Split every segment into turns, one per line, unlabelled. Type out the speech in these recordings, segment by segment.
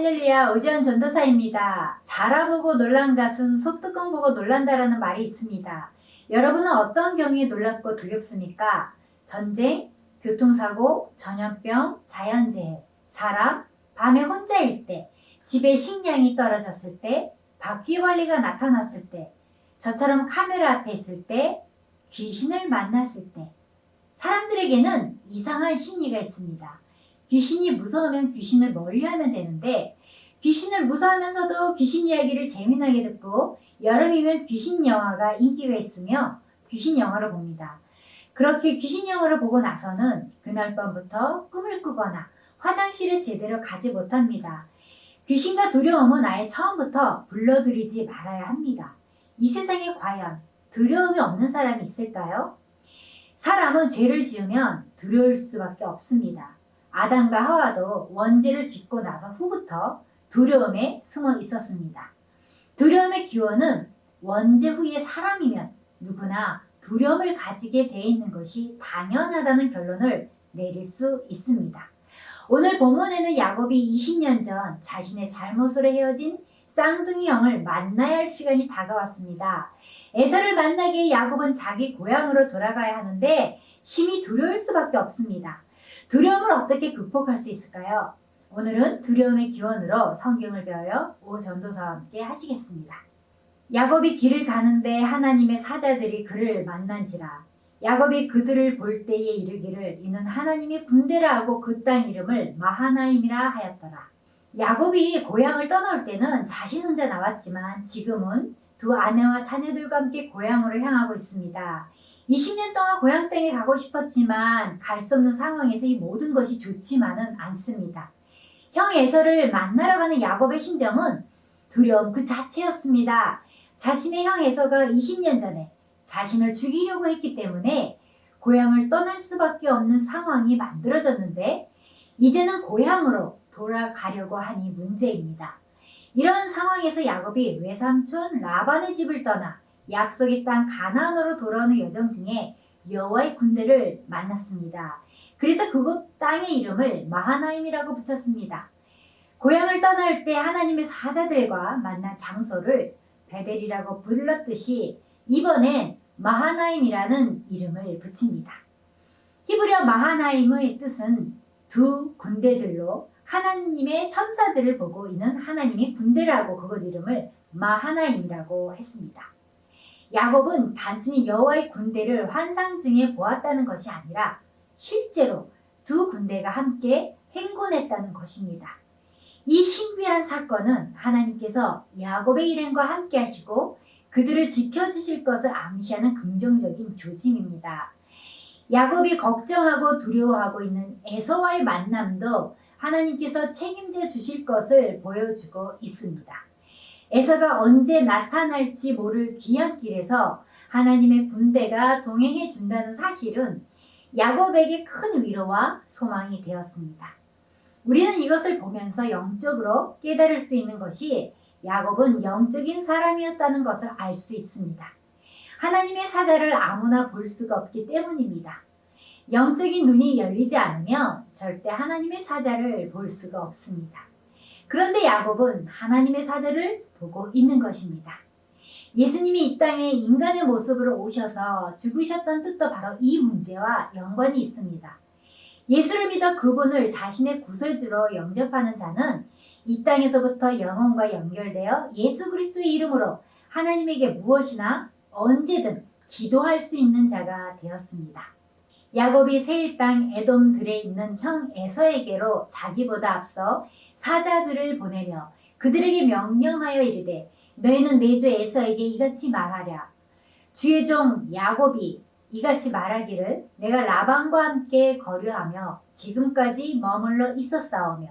할렐루야, 오지연 전도사입니다. 자라보고 놀란 가슴, 소뚜껑 보고 놀란다라는 말이 있습니다. 여러분은 어떤 경우에 놀랍고 두렵습니까? 전쟁, 교통사고, 전염병, 자연재해, 사람, 밤에 혼자일 때, 집에 식량이 떨어졌을 때, 바퀴벌레가 나타났을 때, 저처럼 카메라 앞에 있을 때, 귀신을 만났을 때, 사람들에게는 이상한 심리가 있습니다. 귀신이 무서우면 귀신을 멀리하면 되는데 귀신을 무서워하면서도 귀신 이야기를 재미나게 듣고 여름이면 귀신 영화가 인기가 있으며 귀신 영화를 봅니다. 그렇게 귀신 영화를 보고 나서는 그날 밤부터 꿈을 꾸거나 화장실에 제대로 가지 못합니다. 귀신과 두려움은 아예 처음부터 불러들이지 말아야 합니다. 이 세상에 과연 두려움이 없는 사람이 있을까요? 사람은 죄를 지으면 두려울 수밖에 없습니다. 아담과 하와도 원죄를 짓고 나서 후부터 두려움에 숨어 있었습니다. 두려움의 기원은 원죄 후에 사람이면 누구나 두려움을 가지게 돼 있는 것이 당연하다는 결론을 내릴 수 있습니다. 오늘 본문에는 야곱이 20년 전 자신의 잘못으로 헤어진 쌍둥이 형을 만나야 할 시간이 다가왔습니다. 에서를 만나기에 야곱은 자기 고향으로 돌아가야 하는데 심히 두려울 수밖에 없습니다. 두려움을 어떻게 극복할 수 있을까요? 오늘은 두려움의 기원으로 성경을 배워요. 오 전도사와 함께 하시겠습니다. 야곱이 길을 가는데 하나님의 사자들이 그를 만난지라. 야곱이 그들을 볼 때에 이르기를 이는 하나님의 군대라 하고 그 땅 이름을 마하나임이라 하였더라. 야곱이 고향을 떠나올 때는 자신 혼자 나왔지만 지금은 두 아내와 자녀들과 함께 고향으로 향하고 있습니다. 20년 동안 고향 땅에 가고 싶었지만 갈 수 없는 상황에서 이 모든 것이 좋지만은 않습니다. 형 에서를 만나러 가는 야곱의 심정은 두려움 그 자체였습니다. 자신의 형 에서가 20년 전에 자신을 죽이려고 했기 때문에 고향을 떠날 수밖에 없는 상황이 만들어졌는데 이제는 고향으로 돌아가려고 하니 문제입니다. 이런 상황에서 야곱이 외삼촌 라반의 집을 떠나 약속의 땅 가나안으로 돌아오는 여정 중에 여호와의 군대를 만났습니다. 그래서 그곳 땅의 이름을 마하나임이라고 붙였습니다. 고향을 떠날 때 하나님의 사자들과 만난 장소를 베델이라고 불렀듯이 이번엔 마하나임이라는 이름을 붙입니다. 히브리어 마하나임의 뜻은 두 군대들로 하나님의 천사들을 보고 이는 하나님의 군대라고 그곳 이름을 마하나임이라고 했습니다. 야곱은 단순히 여호와의 군대를 환상 중에 보았다는 것이 아니라 실제로 두 군대가 함께 행군했다는 것입니다. 이 신비한 사건은 하나님께서 야곱의 일행과 함께 하시고 그들을 지켜주실 것을 암시하는 긍정적인 조짐입니다. 야곱이 걱정하고 두려워하고 있는 에서와의 만남도 하나님께서 책임져 주실 것을 보여주고 있습니다. 에서가 언제 나타날지 모를 귀한 길에서 하나님의 군대가 동행해 준다는 사실은 야곱에게 큰 위로와 소망이 되었습니다. 우리는 이것을 보면서 영적으로 깨달을 수 있는 것이 야곱은 영적인 사람이었다는 것을 알 수 있습니다. 하나님의 사자를 아무나 볼 수가 없기 때문입니다. 영적인 눈이 열리지 않으면 절대 하나님의 사자를 볼 수가 없습니다. 그런데 야곱은 하나님의 사자를 보고 있는 것입니다. 예수님이 이 땅에 인간의 모습으로 오셔서 죽으셨던 뜻도 바로 이 문제와 연관이 있습니다. 예수를 믿어 그분을 자신의 구세주로 영접하는 자는 이 땅에서부터 영혼과 연결되어 예수 그리스도의 이름으로 하나님에게 무엇이나 언제든 기도할 수 있는 자가 되었습니다. 야곱이 세일 땅 에돔들에 있는 형 에서에게로 자기보다 앞서 사자들을 보내며 그들에게 명령하여 이르되 너희는 내 주 에서에게 이같이 말하랴. 주의 종 야곱이 이같이 말하기를 내가 라반과 함께 거류하며 지금까지 머물러 있었사오며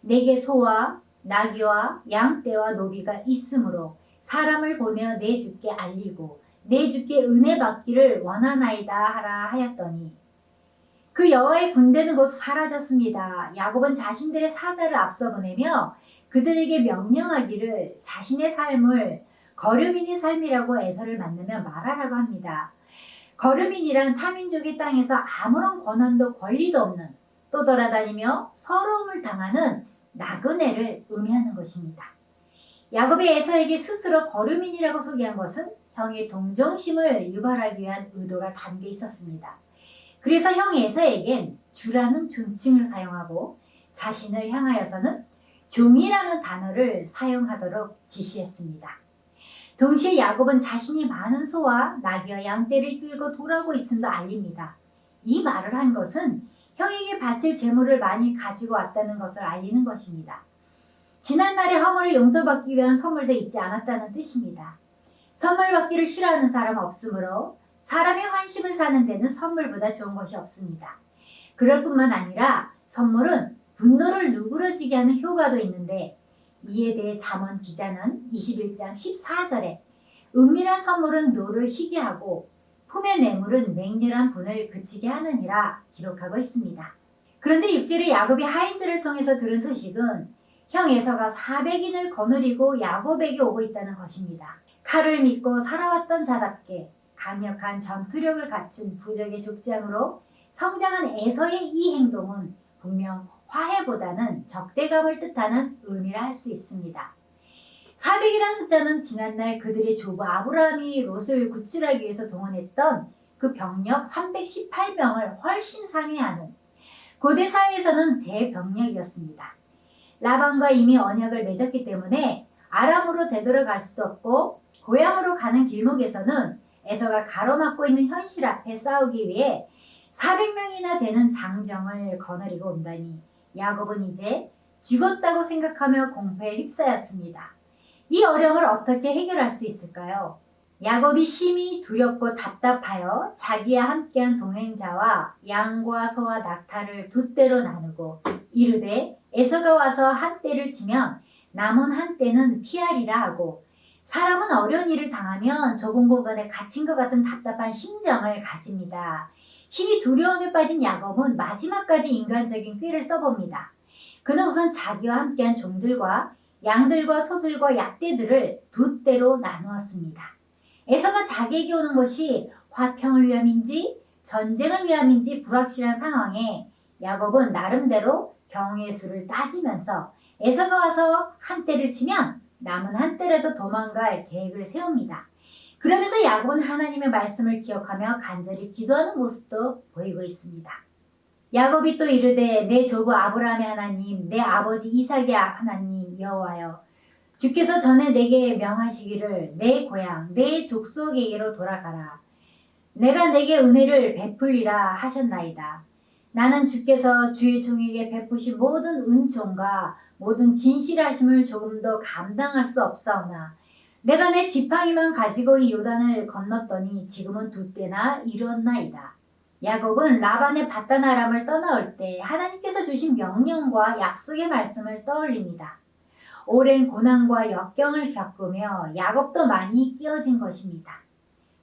내게 소와 나귀와 양떼와 노비가 있으므로 사람을 보내어 내 주께 알리고 내 주께 은혜 받기를 원하나이다 하라 하였더니 그 여호와의 군대는 곧 사라졌습니다. 야곱은 자신들의 사자를 앞서 보내며 그들에게 명령하기를 자신의 삶을 거류민의 삶이라고 에서를 만나며 말하라고 합니다. 거류민이란 타민족의 땅에서 아무런 권한도 권리도 없는 또 돌아다니며 서러움을 당하는 나그네를 의미하는 것입니다. 야곱이 에서에게 스스로 거류민이라고 소개한 것은 형의 동정심을 유발하기 위한 의도가 담겨 있었습니다. 그래서 형 에서에겐 주라는 존칭을 사용하고 자신을 향하여서는 종이라는 단어를 사용하도록 지시했습니다. 동시에 야곱은 자신이 많은 소와 나귀와 양떼를 끌고 돌아오고 있음도 알립니다. 이 말을 한 것은 형에게 바칠 재물을 많이 가지고 왔다는 것을 알리는 것입니다. 지난날의 허물을 용서받기 위한 선물도 있지 않았다는 뜻입니다. 선물 받기를 싫어하는 사람은 없으므로 사람의 환심을 사는 데는 선물보다 좋은 것이 없습니다. 그럴 뿐만 아니라 선물은 분노를 누그러지게 하는 효과도 있는데 이에 대해 잠언 기자는 21장 14절에 은밀한 선물은 노를 쉬게 하고 품의 뇌물은 맹렬한 분을 그치게 하느니라 기록하고 있습니다. 그런데 6절에 야곱이 하인들을 통해서 들은 소식은 형 에서가 400인을 거느리고 야곱에게 오고 있다는 것입니다. 칼을 믿고 살아왔던 자답게 강력한 전투력을 갖춘 부적의 족장으로 성장한 에서의 이 행동은 분명 화해보다는 적대감을 뜻하는 의미라 할 수 있습니다. 400이라는 숫자는 지난날 그들의 조부 아브라함이 롯을 구출하기 위해서 동원했던 그 병력 318명을 훨씬 상회하는 고대 사회에서는 대병력이었습니다. 라반과 이미 언약을 맺었기 때문에 아람으로 되돌아갈 수도 없고 고향으로 가는 길목에서는 에서가 가로막고 있는 현실 앞에 싸우기 위해 400명이나 되는 장정을 거느리고 온다니 야곱은 이제 죽었다고 생각하며 공포에 휩싸였습니다. 이 어려움을 어떻게 해결할 수 있을까요? 야곱이 심히 두렵고 답답하여 자기와 함께한 동행자와 양과 소와 낙타를 두 떼로 나누고 이르되 에서가 와서 한 떼를 치면 남은 한 떼는 피하리라 하고 사람은 어려운 일을 당하면 좁은 공간에 갇힌 것 같은 답답한 심정을 가집니다. 심히 두려움에 빠진 야곱은 마지막까지 인간적인 꾀를 써봅니다. 그는 우선 자기와 함께한 종들과 양들과 소들과 약대들을 두 떼로 나누었습니다. 에서가 자기에게 오는 것이 화평을 위함인지 전쟁을 위함인지 불확실한 상황에 야곱은 나름대로 경우의 수를 따지면서 에서가 와서 한 떼를 치면 남은 한 떼라도 도망갈 계획을 세웁니다. 그러면서 야곱은 하나님의 말씀을 기억하며 간절히 기도하는 모습도 보이고 있습니다. 야곱이 또 이르되 내 조부 아브라함의 하나님 내 아버지 이삭의 하나님 여호와여 주께서 전에 내게 명하시기를 내 고향 내 족속에게로 돌아가라. 내가 내게 은혜를 베풀리라 하셨나이다. 나는 주께서 주의 종에게 베푸신 모든 은총과 모든 진실하심을 조금도 감당할 수 없사오나 내가 내 지팡이만 가지고 이 요단을 건넜더니 지금은 두 때나 이루었나이다. 야곱은 라반의 밧단 아람을 떠나올 때 하나님께서 주신 명령과 약속의 말씀을 떠올립니다. 오랜 고난과 역경을 겪으며 야곱도 많이 끼어진 것입니다.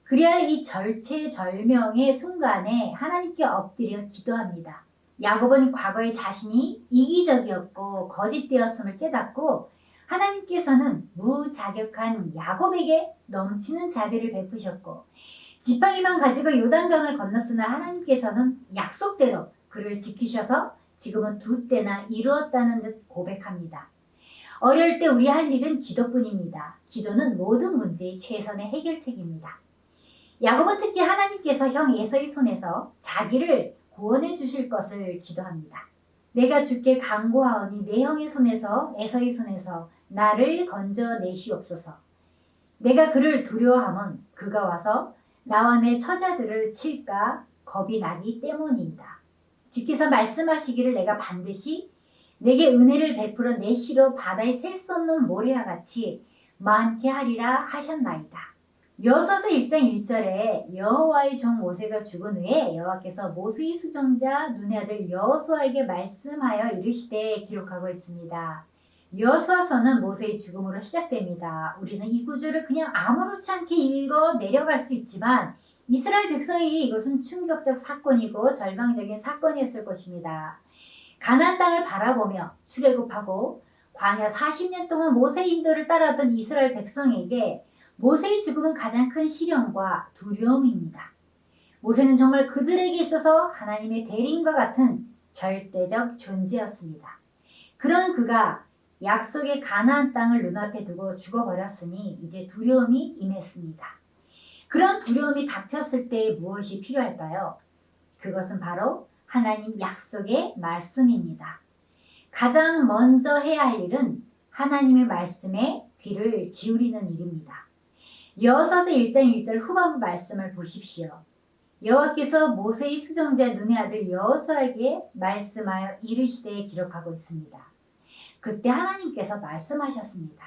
그래야 이 절체절명의 순간에 하나님께 엎드려 기도합니다. 야곱은 과거에 자신이 이기적이었고 거짓되었음을 깨닫고 하나님께서는 무자격한 야곱에게 넘치는 자비를 베푸셨고 지팡이만 가지고 요단강을 건넜으나 하나님께서는 약속대로 그를 지키셔서 지금은 두 때나 이루었다는 듯 고백합니다. 어려울 때 우리 할 일은 기도뿐입니다. 기도는 모든 문제의 최선의 해결책입니다. 야곱은 특히 하나님께서 형 에서의 손에서 자기를 구원해 주실 것을 기도합니다. 내가 주께 간구하오니 내 형의 손에서 에서의 손에서 나를 건져내시옵소서. 내가 그를 두려워함은 그가 와서 나와 내 처자들을 칠까 겁이 나기 때문이다. 주께서 말씀하시기를 내가 반드시 내게 은혜를 베풀어 내 시로 바다에 셀 수 없는 모래와 같이 많게 하리라 하셨나이다. 여호수아서 1장 1절에 여호와의 종 모세가 죽은 후에 여호와께서 모세의 수종자 눈의 아들 여호수아에게 말씀하여 이르시되 기록하고 있습니다. 여호수아서는 모세의 죽음으로 시작됩니다. 우리는 이 구절을 그냥 아무렇지 않게 읽어 내려갈 수 있지만 이스라엘 백성에게 이것은 충격적 사건이고 절망적인 사건이었을 것입니다. 가나안 땅을 바라보며 출애굽하고 광야 40년 동안 모세의 인도를 따라왔던 이스라엘 백성에게 모세의 죽음은 가장 큰 시련과 두려움입니다. 모세는 정말 그들에게 있어서 하나님의 대리인과 같은 절대적 존재였습니다. 그런 그가 약속의 가나안 땅을 눈앞에 두고 죽어버렸으니 이제 두려움이 임했습니다. 그런 두려움이 닥쳤을 때 무엇이 필요할까요? 그것은 바로 하나님 약속의 말씀입니다. 가장 먼저 해야 할 일은 하나님의 말씀에 귀를 기울이는 일입니다. 여호수아서 1장 1절 후반부 말씀을 보십시오. 여호와께서 모세의 수종자 눈의 아들 여호수아에게 말씀하여 이르시되 기록하고 있습니다. 그때 하나님께서 말씀하셨습니다.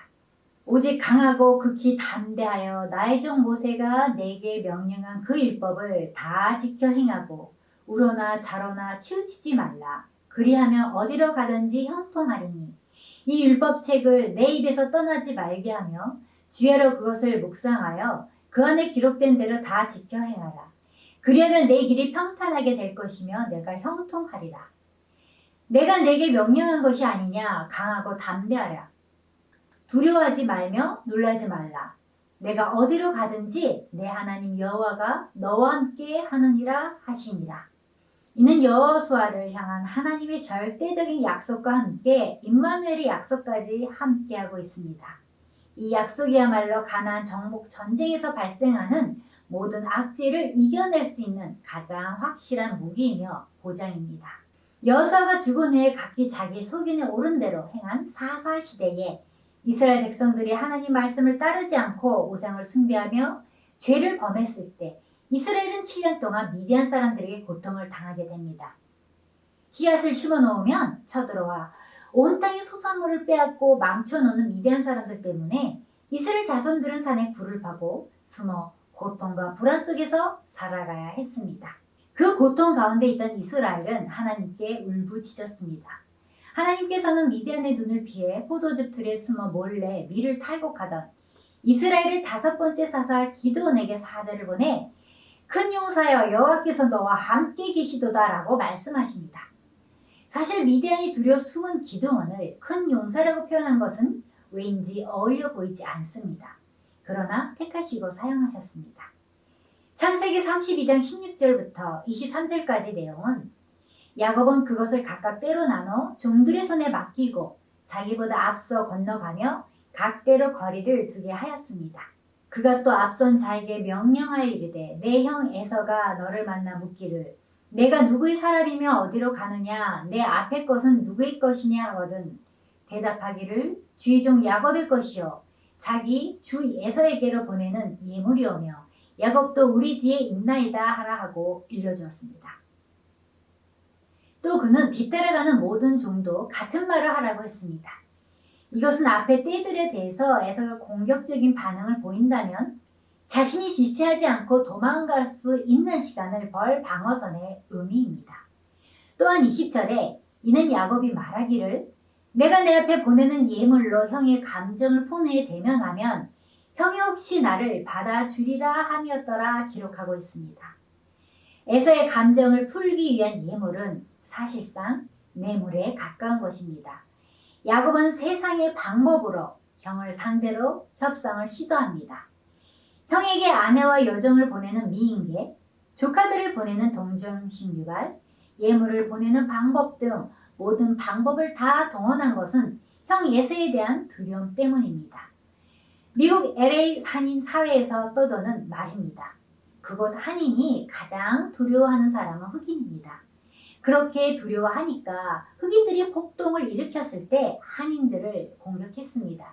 오직 강하고 극히 담대하여 나의 종 모세가 내게 명령한 그 율법을 다 지켜 행하고 우로나 좌로나 치우치지 말라. 그리하면 어디로 가든지 형통하리니 이 율법책을 내 입에서 떠나지 말게 하며 주야로 그것을 묵상하여 그 안에 기록된 대로 다 지켜 행하라. 그리하면 내 길이 평탄하게 될 것이며 내가 형통하리라. 내가 내게 명령한 것이 아니냐. 강하고 담대하라. 두려워하지 말며 놀라지 말라. 내가 어디로 가든지 내 하나님 여호와가 너와 함께 하느니라 하시니라. 이는 여호수아를 향한 하나님의 절대적인 약속과 함께 임마누엘의 약속까지 함께하고 있습니다. 이 약속이야말로 가나안 정복 전쟁에서 발생하는 모든 악재를 이겨낼 수 있는 가장 확실한 무기이며 보장입니다. 여호수아가 죽은 후에 각기 자기 소견에 오른 대로 행한 사사 시대에 이스라엘 백성들이 하나님 말씀을 따르지 않고 우상을 숭배하며 죄를 범했을 때 이스라엘은 7년 동안 미디안 사람들에게 고통을 당하게 됩니다. 씨앗을 심어놓으면 쳐들어와 온 땅의 소산물을 빼앗고 망쳐놓는 미디안 사람들 때문에 이스라엘 자손들은 산에 굴을 파고 숨어 고통과 불안 속에서 살아가야 했습니다. 그 고통 가운데 있던 이스라엘은 하나님께 울부짖었습니다. 하나님께서는 미디안의 눈을 피해 포도즙 틀에 숨어 몰래 밀을 탈곡하던 이스라엘의 5번째 사사 기드온에게 사자를 보내 큰 용사여 여호와께서 너와 함께 계시도다 라고 말씀하십니다. 사실 미디안이 두려워 숨은 기드온을 큰 용사라고 표현한 것은 왠지 어울려 보이지 않습니다. 그러나 택하시고 사용하셨습니다. 창세기 32장 16절부터 23절까지 내용은 야곱은 그것을 각각 때로 나눠 종들의 손에 맡기고 자기보다 앞서 건너가며 각대로 거리를 두게 하였습니다. 그가 또 앞선 자에게 명령하여 이르되 내 형 에서가 너를 만나 묻기를 내가 누구의 사람이며 어디로 가느냐 내 앞의 것은 누구의 것이냐 하거든 대답하기를 주의 종 야곱의 것이요 자기 주 에서에게로 보내는 예물이오며 야곱도 우리 뒤에 있나이다 하라 하고 일러주었습니다. 또 그는 뒤따라가는 모든 종도 같은 말을 하라고 했습니다. 이것은 앞의 때들에 대해서 에서가 공격적인 반응을 보인다면 자신이 지체하지 않고 도망갈 수 있는 시간을 벌 방어선의 의미입니다. 또한 20절에 이는 야곱이 말하기를 내가 내 앞에 보내는 예물로 형의 감정을 폰에 대면하면 형이 혹시 나를 받아주리라 함이었더라 기록하고 있습니다. 에서의 감정을 풀기 위한 예물은 사실상 뇌물에 가까운 것입니다. 야곱은 세상의 방법으로 형을 상대로 협상을 시도합니다. 형에게 아내와 여종을 보내는 미인계, 조카들을 보내는 동정심 유발, 예물을 보내는 방법 등 모든 방법을 다 동원한 것은 형 에서에 대한 두려움 때문입니다. 미국 LA 한인 사회에서 떠도는 말입니다. 그곳 한인이 가장 두려워하는 사람은 흑인입니다. 그렇게 두려워하니까 흑인들이 폭동을 일으켰을 때 한인들을 공격했습니다.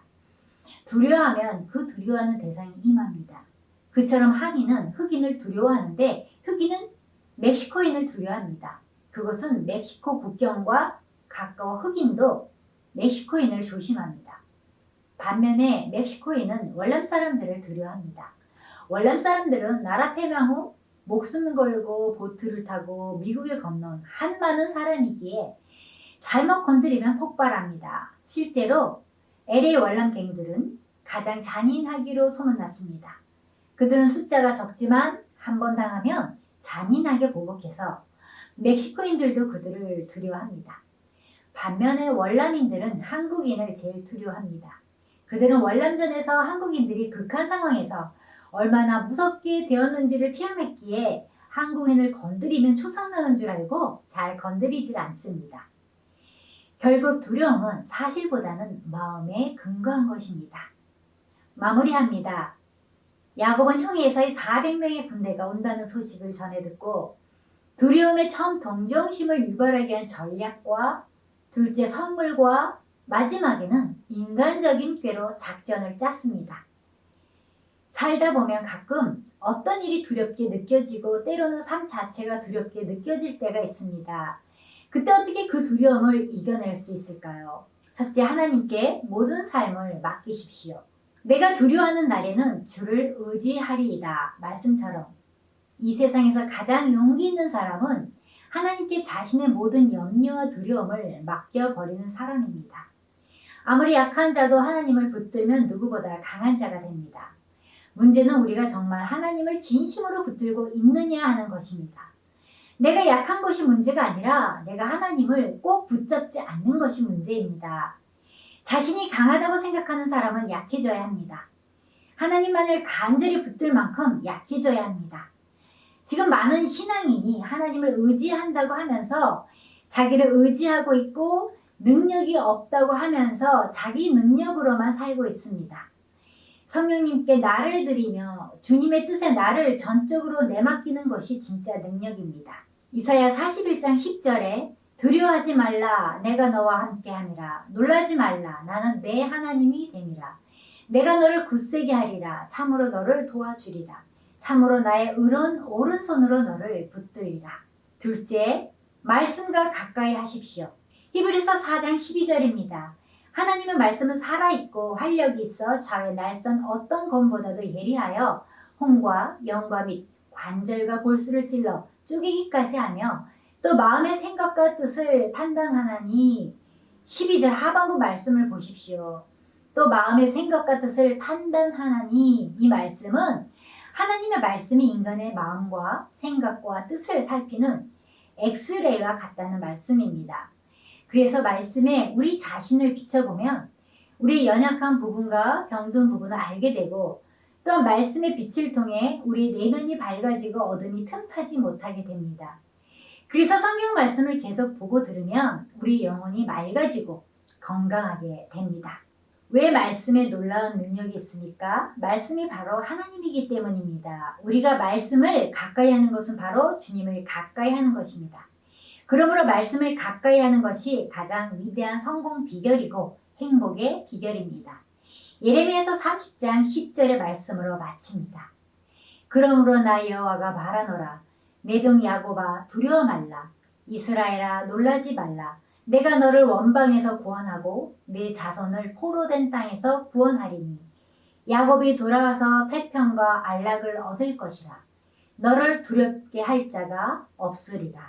두려워하면 그 두려워하는 대상이 임합니다. 그처럼 한인은 흑인을 두려워하는데 흑인은 멕시코인을 두려워합니다. 그것은 멕시코 국경과 가까워 흑인도 멕시코인을 조심합니다. 반면에 멕시코인은 월남 사람들을 두려워합니다. 월남 사람들은 나라 패망 후 목숨 걸고 보트를 타고 미국에 건넌 한많은 사람이기에 잘못 건드리면 폭발합니다. 실제로 LA 월남 갱들은 가장 잔인하기로 소문났습니다. 그들은 숫자가 적지만 한 번 당하면 잔인하게 보복해서 멕시코인들도 그들을 두려워합니다. 반면에 월남인들은 한국인을 제일 두려워합니다. 그들은 월남전에서 한국인들이 극한 상황에서 얼마나 무섭게 되었는지를 체험했기에 한국인을 건드리면 초상나는 줄 알고 잘 건드리질 않습니다. 결국 두려움은 사실보다는 마음에 근거한 것입니다. 마무리합니다. 야곱은 형에서의 400명의 군대가 온다는 소식을 전해 듣고 두려움에 처음 동정심을 유발하게 한 전략과 둘째 선물과 마지막에는 인간적인 꾀로 작전을 짰습니다. 살다 보면 가끔 어떤 일이 두렵게 느껴지고 때로는 삶 자체가 두렵게 느껴질 때가 있습니다. 그때 어떻게 그 두려움을 이겨낼 수 있을까요? 첫째, 하나님께 모든 삶을 맡기십시오. 내가 두려워하는 날에는 주를 의지하리이다 말씀처럼 이 세상에서 가장 용기 있는 사람은 하나님께 자신의 모든 염려와 두려움을 맡겨버리는 사람입니다. 아무리 약한 자도 하나님을 붙들면 누구보다 강한 자가 됩니다. 문제는 우리가 정말 하나님을 진심으로 붙들고 있느냐 하는 것입니다. 내가 약한 것이 문제가 아니라 내가 하나님을 꼭 붙잡지 않는 것이 문제입니다. 자신이 강하다고 생각하는 사람은 약해져야 합니다. 하나님만을 간절히 붙들 만큼 약해져야 합니다. 지금 많은 신앙인이 하나님을 의지한다고 하면서 자기를 의지하고 있고 능력이 없다고 하면서 자기 능력으로만 살고 있습니다. 성령님께 나를 드리며 주님의 뜻에 나를 전적으로 내맡기는 것이 진짜 능력입니다. 이사야 41장 10절에 두려워하지 말라 내가 너와 함께함이라 놀라지 말라 나는 내 하나님이 됨이라 내가 너를 굳세게 하리라 참으로 너를 도와주리라 참으로 나의 의로운 오른손으로 너를 붙들리라. 둘째, 말씀과 가까이 하십시오. 히브리서 4장 12절입니다. 하나님의 말씀은 살아있고 활력이 있어 좌의 날선 어떤 검보다도 예리하여 혼과 영과 및 관절과 골수를 찔러 쪼개기까지 하며 또 마음의 생각과 뜻을 판단하나니 12절 하반부 말씀을 보십시오. 또 마음의 생각과 뜻을 판단하나니 이 말씀은 하나님의 말씀이 인간의 마음과 생각과 뜻을 살피는 엑스레이와 같다는 말씀입니다. 그래서 말씀에 우리 자신을 비춰보면 우리의 연약한 부분과 병든 부분을 알게 되고 또한 말씀의 빛을 통해 우리 내면이 밝아지고 어둠이 틈타지 못하게 됩니다. 그래서 성경 말씀을 계속 보고 들으면 우리 영혼이 맑아지고 건강하게 됩니다. 왜 말씀에 놀라운 능력이 있습니까? 말씀이 바로 하나님이기 때문입니다. 우리가 말씀을 가까이 하는 것은 바로 주님을 가까이 하는 것입니다. 그러므로 말씀을 가까이 하는 것이 가장 위대한 성공 비결이고 행복의 비결입니다. 예레미야서 30장 10절의 말씀으로 마칩니다. 그러므로 나 여호와가 말하노라 내 종 야곱아 두려워 말라 이스라엘아 놀라지 말라 내가 너를 원방에서 구원하고 내 자손을 포로된 땅에서 구원하리니 야곱이 돌아와서 태평과 안락을 얻을 것이라 너를 두렵게 할 자가 없으리라.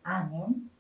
아멘.